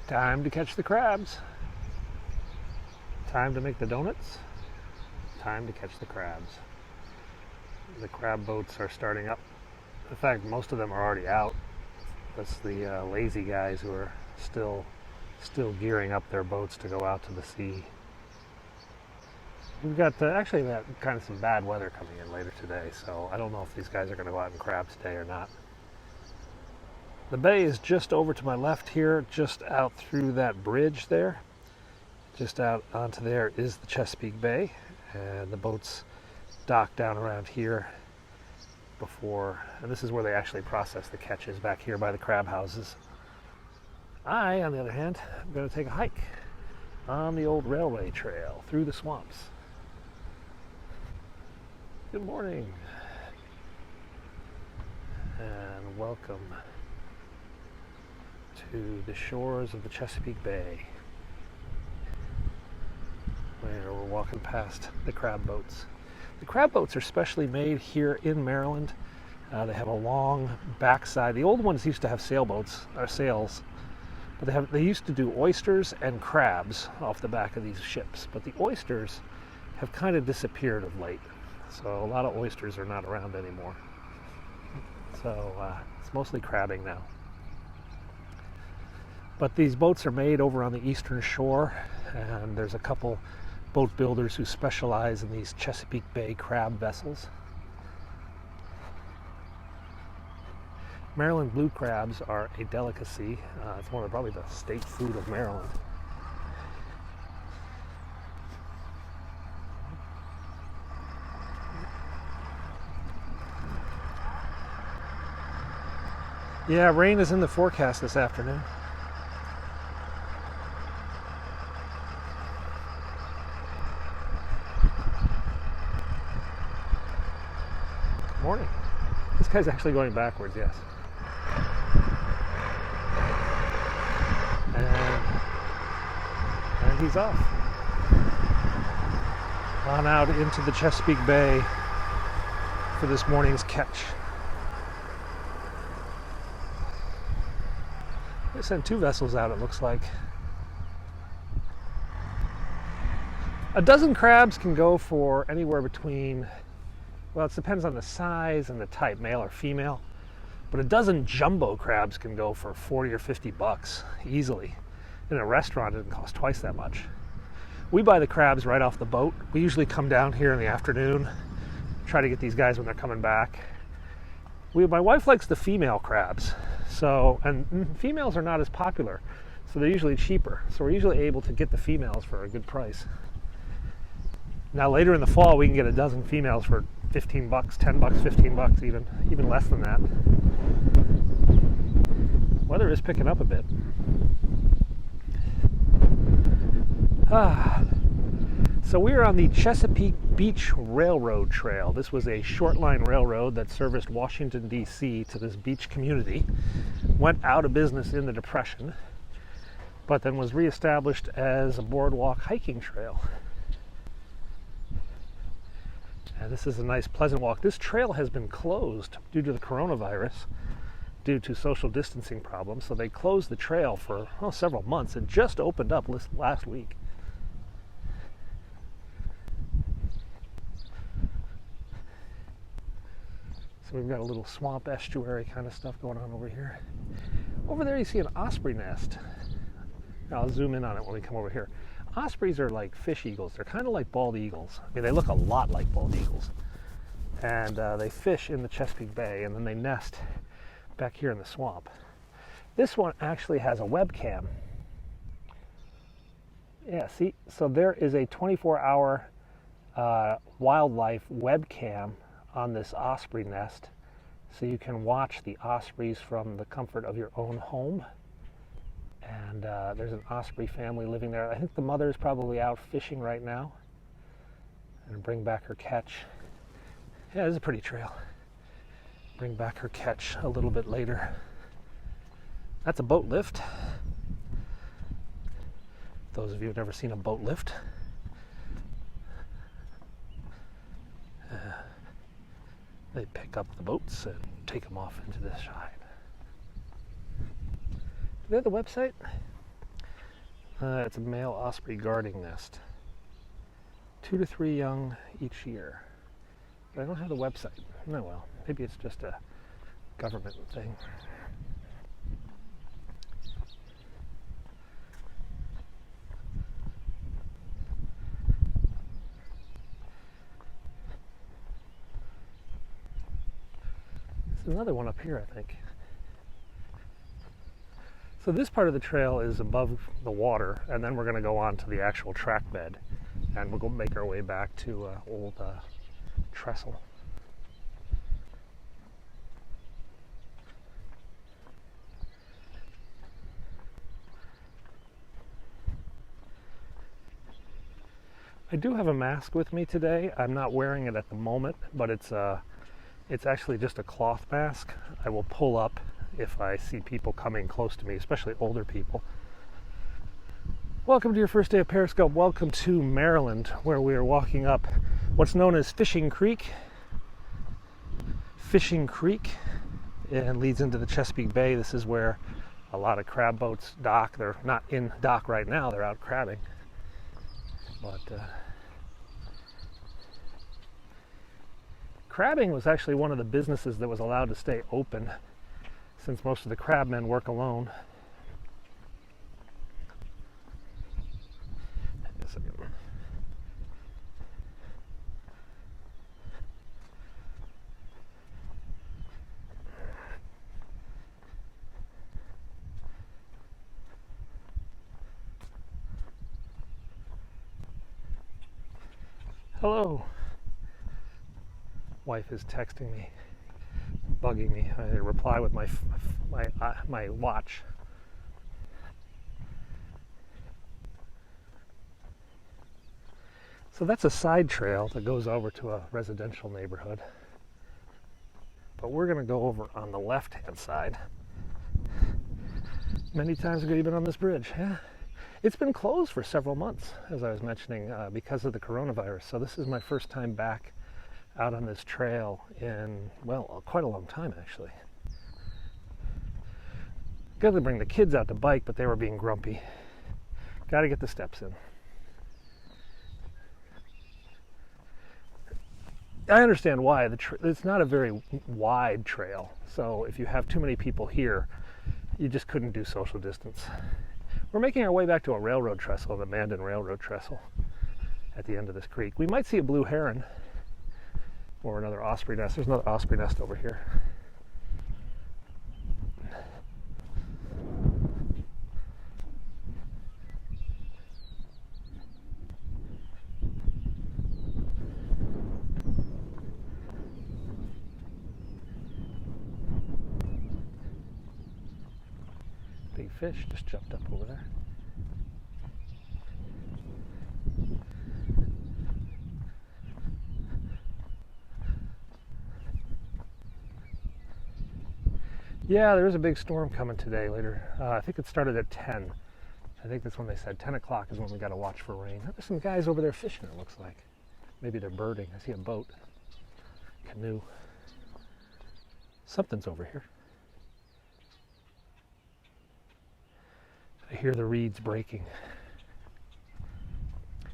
Time to catch the crabs. Time to make the donuts. Time to catch the crabs. The crab boats are starting up. In fact, most of them are already out. That's the lazy guys who are still gearing up their boats to go out to the sea. We've got actually kind of some bad weather coming in later today, so I don't know if these guys are going to go out and crab today or not. The bay is just over to my left here, just out through that bridge there. Just out onto there is the Chesapeake Bay, and the boats dock down around here before, and this is where they actually process the catches, back here by the crab houses. I, on the other hand, am going to take a hike on the old railway trail through the swamps. Good morning, and welcome to the shores of the Chesapeake Bay, where we're walking past the crab boats. The crab boats are specially made here in Maryland. They have a long backside. The old ones used to have sailboats, or sails, but they used to do oysters and crabs off the back of these ships. But the oysters have kind of disappeared of late, so a lot of oysters are not around anymore. So it's mostly crabbing now. But these boats are made over on the eastern shore, and there's a couple boat builders who specialize in these Chesapeake Bay crab vessels. Maryland blue crabs are a delicacy. It's probably the state food of Maryland. Yeah, rain is in the forecast this afternoon. Morning. This guy's actually going backwards, yes. And he's off. On out into the Chesapeake Bay for this morning's catch. They sent 2 vessels out, it looks like. A dozen crabs can go for anywhere between, well, it depends on the size and the type, male or female. But a dozen jumbo crabs can go for 40 or 50 bucks easily. In a restaurant, it can cost twice that much. We buy the crabs right off the boat. We usually come down here in the afternoon, try to get these guys when they're coming back. My wife likes the female crabs, and females are not as popular, so they're usually cheaper. So we're usually able to get the females for a good price. Now later in the fall, we can get a dozen females for 15 bucks, 10 bucks, 15 bucks, even less than that. Weather is picking up a bit. So we are on the Chesapeake Beach Railroad Trail. This was a short line railroad that serviced Washington, D.C. to this beach community. Went out of business in the Depression, but then was reestablished as a boardwalk hiking trail. And this is a nice, pleasant walk. This trail has been closed due to the coronavirus, due to social distancing problems. So they closed the trail for several months. It just opened up last week. So we've got a little swamp estuary kind of stuff going on over here. Over there you see an osprey nest. I'll zoom in on it when we come over here. Ospreys are like fish eagles. They're kind of like bald eagles. I mean, they look a lot like bald eagles. And they fish in the Chesapeake Bay, and then they nest back here in the swamp. This one actually has a webcam. Yeah, see? So there is a 24-hour wildlife webcam on this osprey nest. So you can watch the ospreys from the comfort of your own home. And there's an osprey family living there. I think the mother is probably out fishing right now and bring back her catch. Yeah, this is a pretty trail. Bring back her catch a little bit later. That's a boat lift. Those of you who've never seen a boat lift. They pick up the boats and take them off into the side. Do they have the website? It's a male osprey guarding nest. 2 to 3 young each year. But I don't have the website. No, well, maybe it's just a government thing. There's another one up here, I think. So this part of the trail is above the water, and then we're going to go on to the actual track bed, and we'll go make our way back to old trestle. I do have a mask with me today. I'm not wearing it at the moment, but it's actually just a cloth mask. I will pull up if I see people coming close to me, especially older people. Welcome to your first day of Periscope. Welcome to Maryland, where we are walking up what's known as Fishing Creek. Fishing Creek, and leads into the Chesapeake Bay. This is where a lot of crab boats dock. They're not in dock right now, they're out crabbing. But crabbing was actually one of the businesses that was allowed to stay open, since most of the crabmen work alone. Hello. Wife is texting me, bugging me. I reply with my watch. So that's a side trail that goes over to a residential neighborhood. But we're going to go over on the left-hand side. Many times ago you've been on this bridge. Yeah. It's been closed for several months, as I was mentioning, because of the coronavirus. So this is my first time back out on this trail in, well, quite a long time, actually. Got to bring the kids out to bike, but they were being grumpy. Got to get the steps in. I understand why. It's not a very wide trail, so if you have too many people here, you just couldn't do social distance. We're making our way back to a railroad trestle, an abandoned railroad trestle at the end of this creek. We might see a blue heron or another osprey nest. There's another osprey nest over here. Big fish just jumped up over there. Yeah, there is a big storm coming today later. I think it started at 10. I think that's when they said 10 o'clock is when we got to watch for rain. There's some guys over there fishing, it looks like. Maybe they're birding. I see a boat, canoe. Something's over here. I hear the reeds breaking.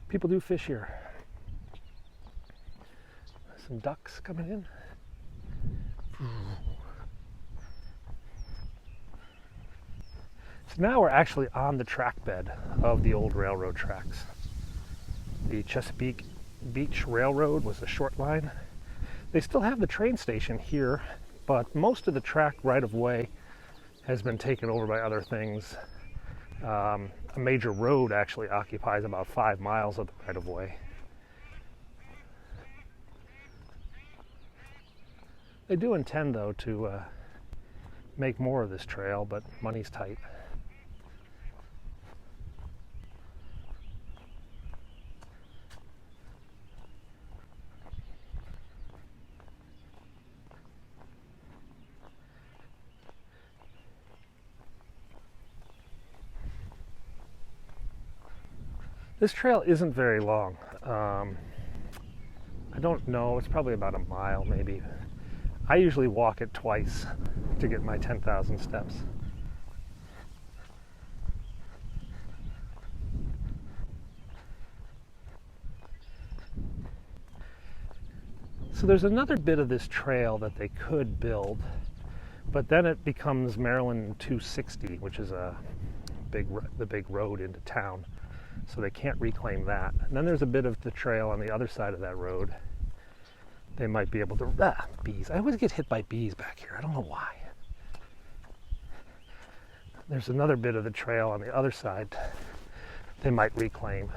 People do fish here. Some ducks coming in. So now we're actually on the track bed of the old railroad tracks. The Chesapeake Beach Railroad was a short line. They still have the train station here, but most of the track right-of-way has been taken over by other things. A major road actually occupies about 5 miles of the right-of-way. They do intend, though, to make more of this trail, but money's tight. This trail isn't very long. I don't know, it's probably about a mile maybe. I usually walk it twice to get my 10,000 steps. So there's another bit of this trail that they could build, but then it becomes Maryland 260, which is the big road into town. So they can't reclaim that. And then there's a bit of the trail on the other side of that road. They might be able to, bees. I always get hit by bees back here. I don't know why. There's another bit of the trail on the other side they might reclaim.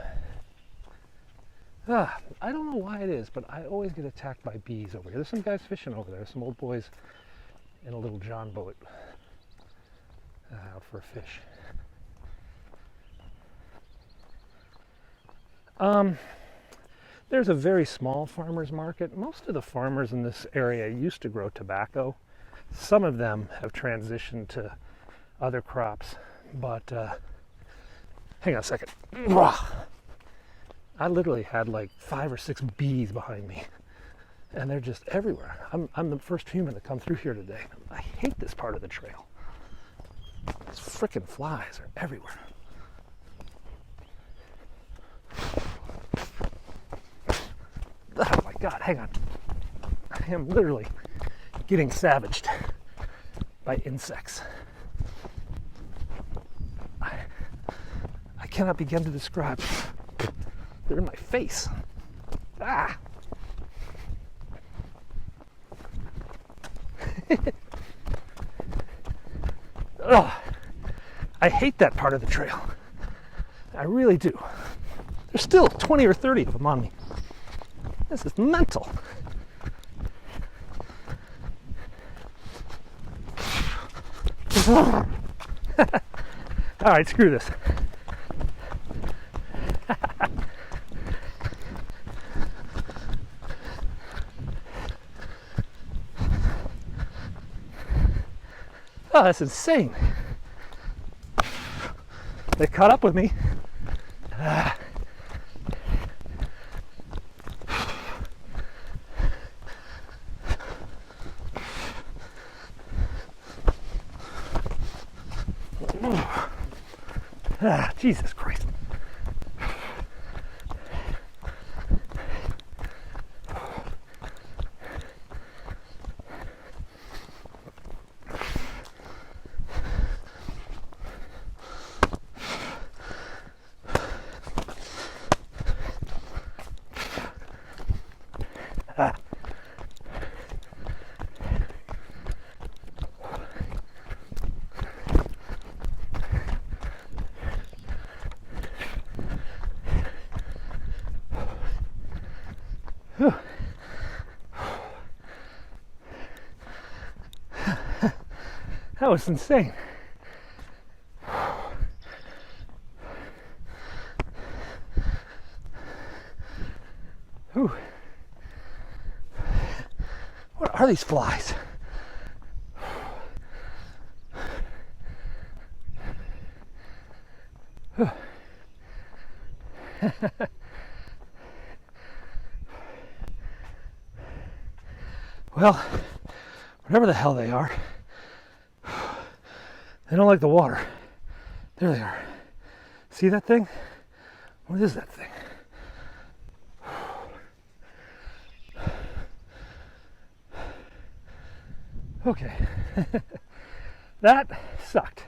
I don't know why it is, but I always get attacked by bees over here. There's some guys fishing over there. Some old boys in a little John boat out for a fish. There's a very small farmer's market. Most of the farmers in this area used to grow tobacco. Some of them have transitioned to other crops, but hang on a second. I literally had like 5 or 6 bees behind me, and they're just everywhere. I'm the first human to come through here today. I hate this part of the trail. These frickin' flies are everywhere. Oh my God, hang on. I am literally getting savaged by insects. I cannot begin to describe. They're in my face. Ugh. I hate that part of the trail. I really do. There's still 20 or 30 of them on me. This is mental. All right, screw this. Oh, that's insane. They caught up with me. Jesus Christ. That was insane. Whew. What are these flies? Well, whatever the hell they are, they don't like the water. There they are. See that thing? What is that thing? Okay. That sucked.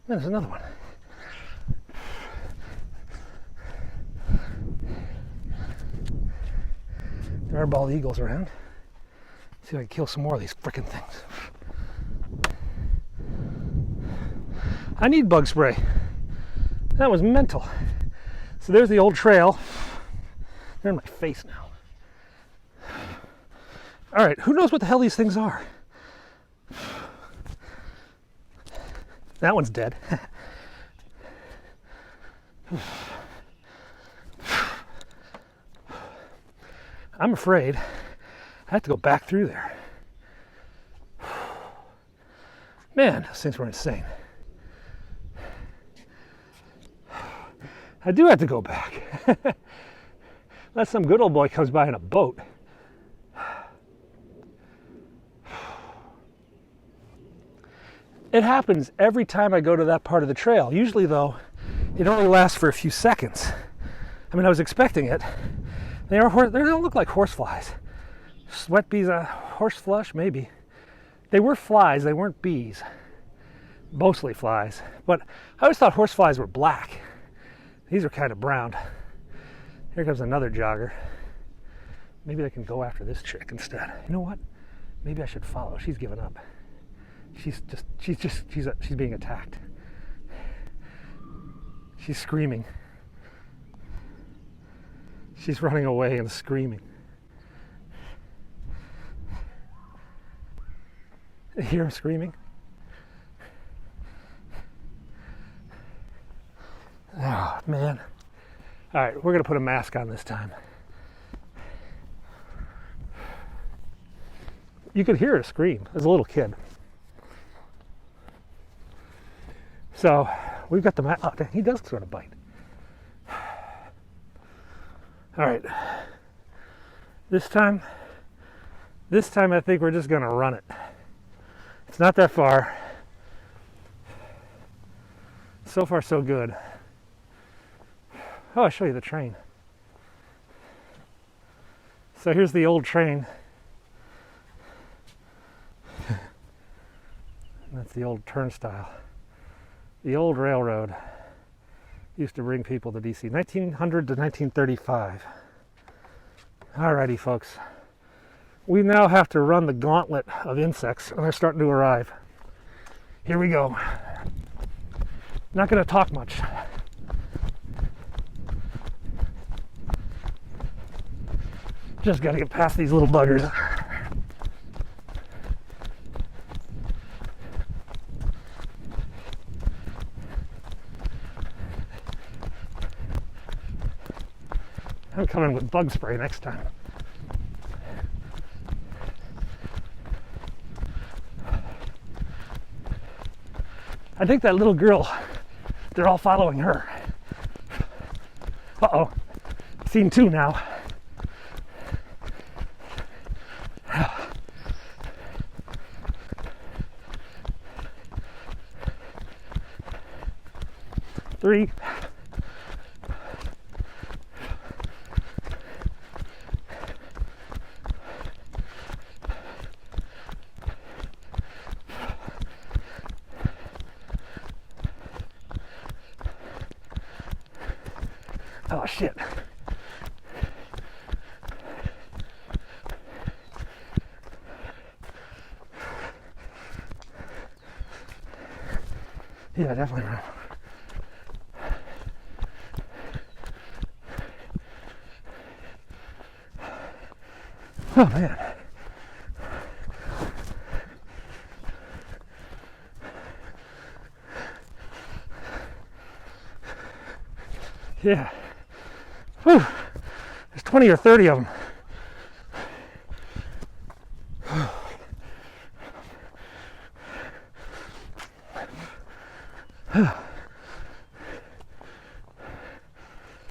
There's another one. There are bald eagles around. See if I can kill some more of these frickin' things. I need bug spray. That was mental. So there's the old trail. They're in my face now. All right, who knows what the hell these things are? That one's dead. I'm afraid I have to go back through there. Man, those things were insane. I do have to go back. Unless some good old boy comes by in a boat. It happens every time I go to that part of the trail. Usually, though, it only lasts for a few seconds. I mean, I was expecting it. They don't look like horseflies. Sweat bees, horseflush, maybe. They were flies, they weren't bees. Mostly flies. But I always thought horseflies were black. These are kind of brown. Here comes another jogger. Maybe I can go after this chick instead. You know what? Maybe I should follow. She's given up. She's being attacked. She's screaming. She's running away and screaming. You hear him screaming? Oh, man. All right, we're going to put a mask on this time. You could hear her scream as a little kid. So we've got the mask. Oh, he does sort of bite. All right. This time I think we're just going to run it. It's not that far. So far, so good. Oh, I'll show you the train. So here's the old train. That's the old turnstile. The old railroad used to bring people to DC. 1900 to 1935. Alrighty, folks. We now have to run the gauntlet of insects, and they're starting to arrive. Here we go. Not going to talk much. Just got to get past these little buggers. I'm coming with bug spray next time. I think that little girl, they're all following her. Uh-oh. Scene 2 now. Three. Oh, shit. Yeah, definitely run. Oh, man. Yeah. Whew. There's 20 or 30 of them.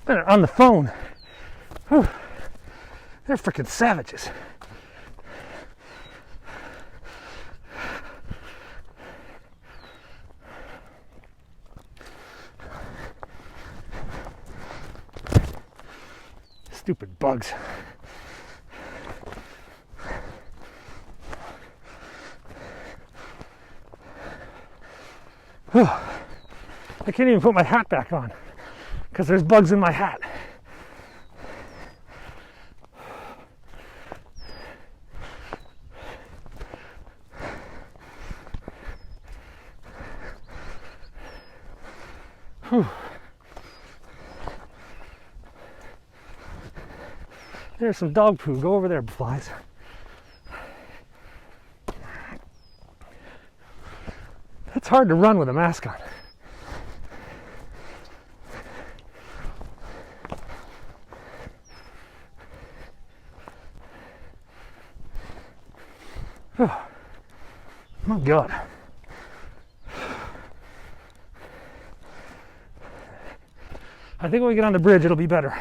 They're on the phone. Whew. They're freaking savages. Stupid bugs. Whew. I can't even put my hat back on because there's bugs in my hat. Whew. There's some dog poo. Go over there, flies. It's hard to run with a mask on. Oh, my God. I think when we get on the bridge, it'll be better.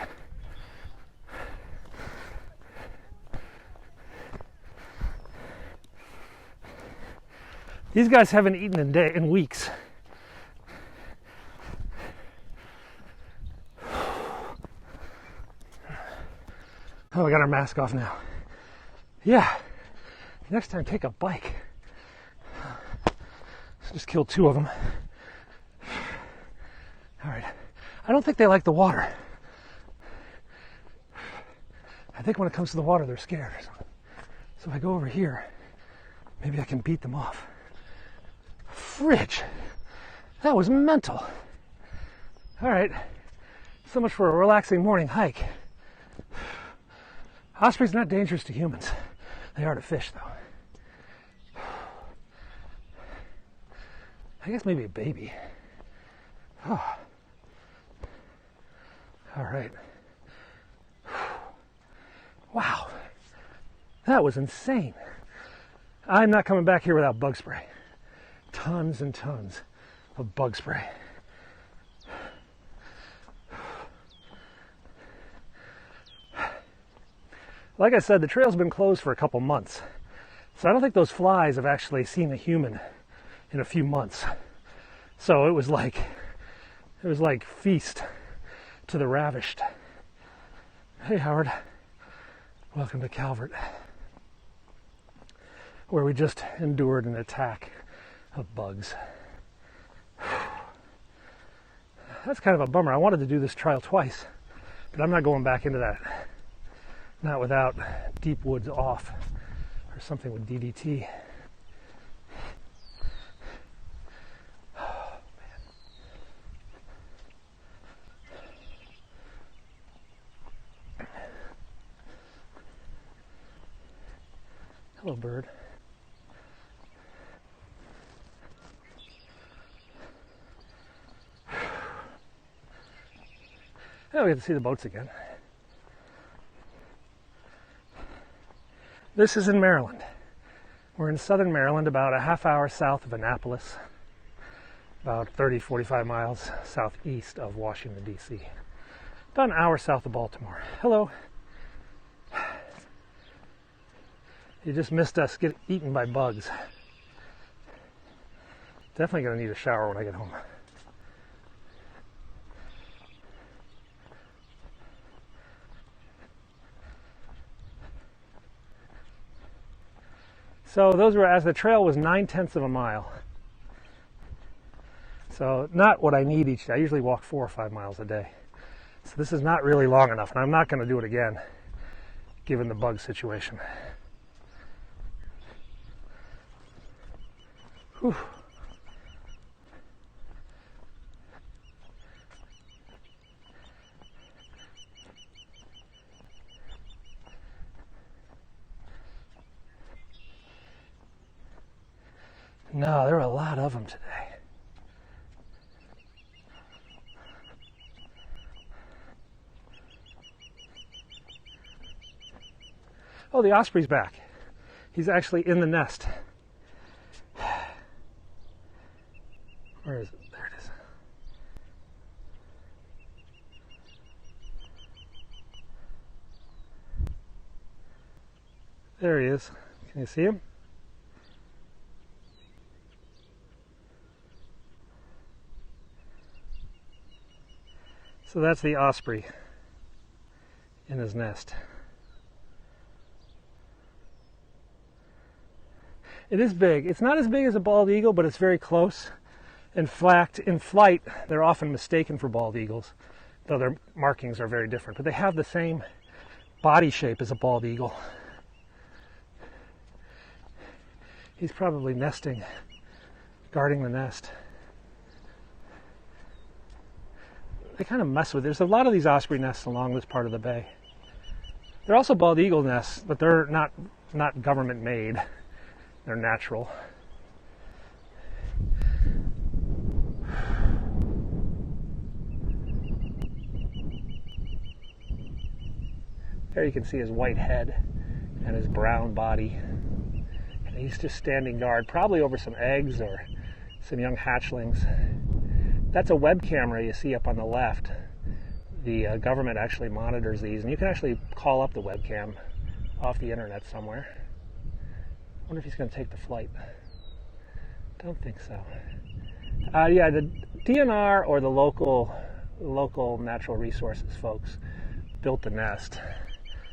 These guys haven't eaten in weeks. Oh, we got our mask off now. Yeah. Next time, take a bike. Just killed 2 of them. All right. I don't think they like the water. I think when it comes to the water, they're scared. So if I go over here, maybe I can beat them off. Fridge. That was mental. All right. So much for a relaxing morning hike. Ospreys are not dangerous to humans. They are to fish, though. I guess maybe a baby. Oh. All right. Wow. That was insane. I'm not coming back here without bug spray. Tons and tons of bug spray. Like I said, the trail's been closed for a couple months. So I don't think those flies have actually seen a human in a few months. So it was like feast to the ravished. Hey, Howard. Welcome to Calvert, where we just endured an attack of bugs. That's kind of a bummer. I wanted to do this trail twice, but I'm not going back into that. Not without deep woods off or something with DDT. Oh, man. Hello, bird. Oh, we get to see the boats again. This is in Maryland. We're in southern Maryland, about a half hour south of Annapolis, about 30, 45 miles southeast of Washington, D.C. About an hour south of Baltimore. Hello. You just missed us get eaten by bugs. Definitely going to need a shower when I get home. So those were, as the trail was 9/10 of a mile. So not what I need each day. I usually walk 4 or 5 miles a day. So this is not really long enough, and I'm not going to do it again, given the bug situation. Whew. No, there were a lot of them today. Oh, the osprey's back. He's actually in the nest. Where is it? There it is. There he is. Can you see him? So that's the osprey in his nest. It is big. It's not as big as a bald eagle, but it's very close. In fact, in flight, they're often mistaken for bald eagles, though their markings are very different. But they have the same body shape as a bald eagle. He's probably nesting, guarding the nest. They kind of mess with it. There's a lot of these osprey nests along this part of the bay. They're also bald eagle nests, but they're not government made. They're natural. There you can see his white head and his brown body. And he's just standing guard, probably over some eggs or some young hatchlings. That's a web camera you see up on the left. The government actually monitors these, and you can actually call up the webcam off the internet somewhere. I wonder if he's going to take the flight. Don't think so. Yeah, the DNR or the local natural resources folks built the nest.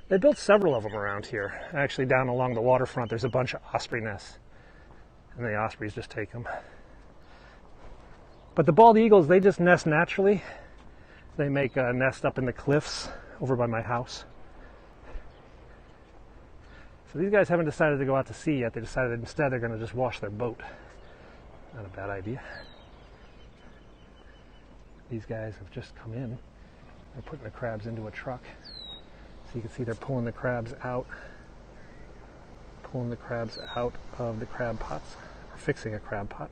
They built several of them around here. Actually, down along the waterfront, there's a bunch of osprey nests. And the ospreys just take them. But the bald eagles, they just nest naturally. They make a nest up in the cliffs over by my house. So these guys haven't decided to go out to sea yet. They decided instead they're going to just wash their boat. Not a bad idea. These guys have just come in. They're putting the crabs into a truck. So you can see they're pulling the crabs out. Pulling the crabs out of the crab pots. Or fixing a crab pot.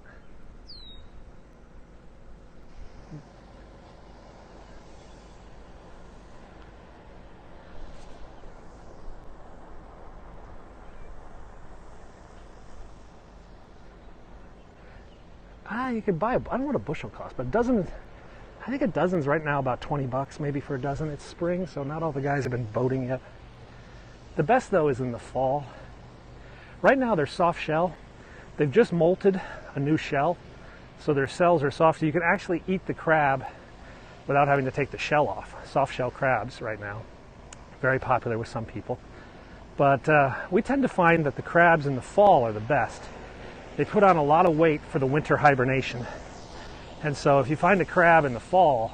You could buy, I don't know what a bushel costs, but a dozen, I think a dozen's right now about 20 bucks maybe for a dozen. It's spring, so not all the guys have been boating yet. The best though is in the fall. Right now they're soft shell. They've just molted a new shell, so their cells are soft, so you can actually eat the crab without having to take the shell off. Soft shell crabs right now. Very popular with some people. But we tend to find that the crabs in the fall are the best. They put on a lot of weight for the winter hibernation. And so if you find a crab in the fall,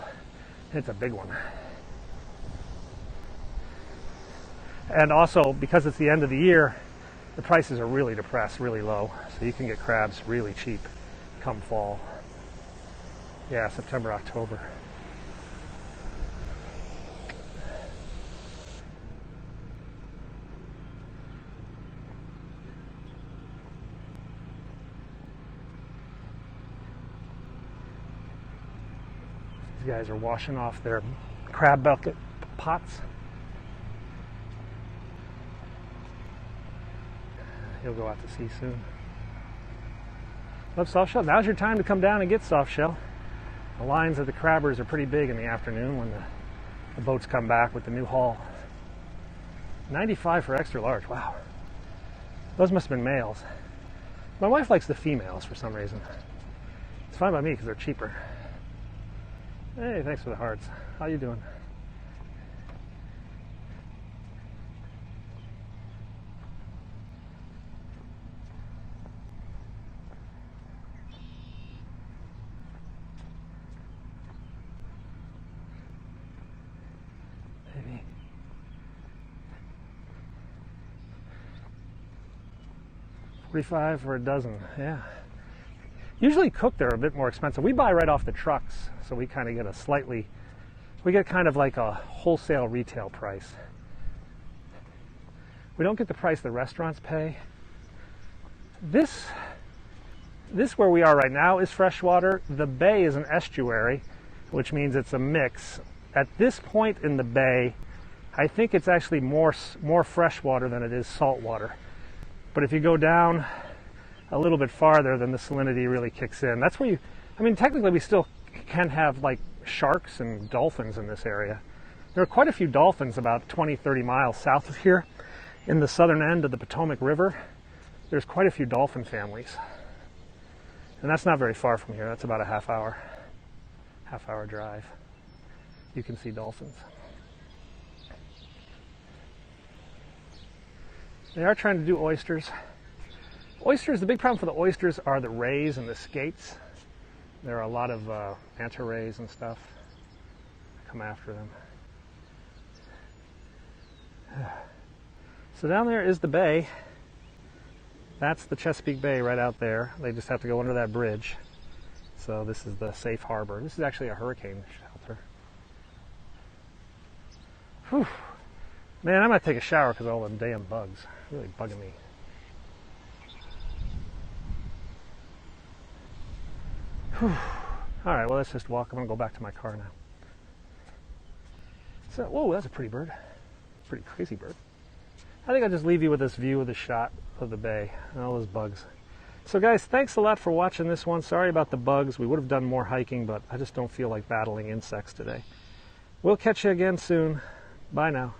it's a big one. And also, because it's the end of the year, the prices are really depressed, really low. So you can get crabs really cheap come fall. Yeah, September, October. These guys are washing off their crab bucket pots. He'll go out to sea soon. Love soft shell. Now's your time to come down and get soft shell. The lines of the crabbers are pretty big in the afternoon when the boats come back with the new haul. 95 for extra large. Wow. Those must have been males. My wife likes the females for some reason. It's fine by me because they're cheaper. Hey, thanks for the hearts. How you doing? Maybe. $45 for a dozen, yeah. Usually cooked they're a bit more expensive. We buy right off the trucks, so we kind of get we get kind of like a wholesale retail price. We don't get the price the restaurants pay. This where we are right now is freshwater. The bay is an estuary, which means it's a mix. At this point in the bay, I think it's actually more freshwater than it is saltwater. But if you go down a little bit farther, then the salinity really kicks in. That's where technically we still can have like sharks and dolphins in this area. There are quite a few dolphins about 20, 30 miles south of here. In the southern end of the Potomac River, there's quite a few dolphin families. And that's not very far from here. That's about a half hour drive. You can see dolphins. They are trying to do oysters. Oysters, the big problem for the oysters are the rays and the skates. There are a lot of manta rays and stuff come after them. So down there is the bay. That's the Chesapeake Bay right out there. They just have to go under that bridge. So this is the safe harbor. This is actually a hurricane shelter. Whew. Man, I'm going to take a shower because of all them damn bugs. Really bugging me. Whew. All right, well, let's just walk. I'm going to go back to my car now. So, whoa, that's a pretty bird. Pretty crazy bird. I think I'll just leave you with this view of the shot of the bay and all those bugs. So, guys, thanks a lot for watching this one. Sorry about the bugs. We would have done more hiking, but I just don't feel like battling insects today. We'll catch you again soon. Bye now.